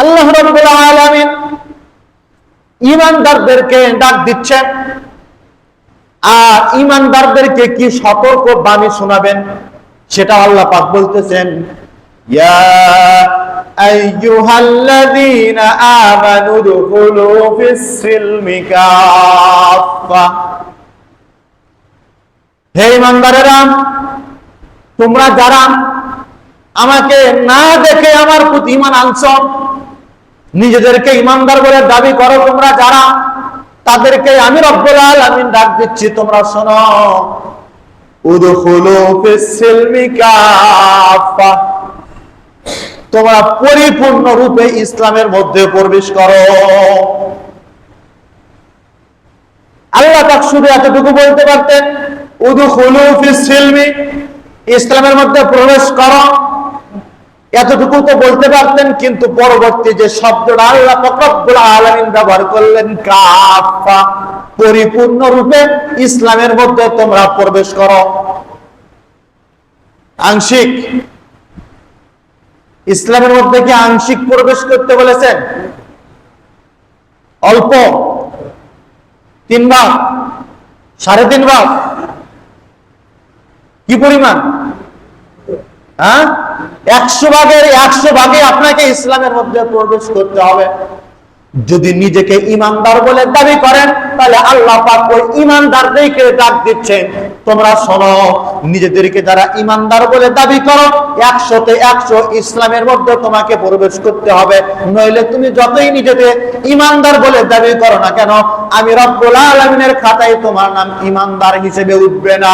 আল্লাহ রাব্বুল আলামিন ঈমানদারদেরকে ডাক দিচ্ছেন, আর ঈমানদারদেরকে কি সতর্ক বাণী শোনাবেন সেটা আল্লাহ পাক বলতেছেন, ইয়া আইয়ুহাল্লাযীনা আমানু দুখুলু ফিস-সিলমি কাফা। হে ঈমানদারেরা, তোমরা যারা আমাকে না দেখে আমার প্রতি ঈমান আনছো, নিজেদেরকে ঈমানদার বলে দাবি করো, তোমরা যারা, তাদেরকে আমি রব্বুল আলামিন ডাক দিচ্ছি, তোমরা শোনো, উদখুলু ফিস-সিলমি কাফা, তোমরা পরিপূর্ণ রূপে ইসলামের মধ্যে প্রবেশ করো। আল্লাহ পাক শুধু এতটুকু বলতে পারতেন, উদখুলু ফিস-সিলমি, ইসলামের মধ্যে প্রবেশ করো, এতটুকু তো বলতে পারতেন, কিন্তু পরবর্তী যে শব্দটা আল্লাহ পাক রব্বুল আলামিন ব্যবহার করলেন, কাফা, পরিপূর্ণ রূপে ইসলামের মধ্যে তোমরা প্রবেশ করো। আংশিক ইসলামের মধ্যে কি আংশিক প্রবেশ করতে বলেছেন? অল্প 3 ভাগ, 3.5 ভাগ, কি পরিমাণ? 100 ভাগের 100 ভাগে আপনাকে ইসলামের মধ্যে প্রবেশ করতে হবে। যদি নিজেকে ঈমানদার বলে দাবি করেন, তাহলে আল্লাহ পাক ওই ঈমানদারদেরকে ডাক দিচ্ছেন, তোমরা শোনো, নিজেদেরকে যারা ঈমানদার বলে দাবি করো, 100তে 100 ইসলামের মধ্যে তোমাকে প্রবেশ করতে হবে, নইলে তুমি যতই নিজেকে ঈমানদার বলে দাবি করো না কেন, আমি রব্বুল আলামিনের খাতায় তোমার নাম ঈমানদার হিসেবে উঠবে না।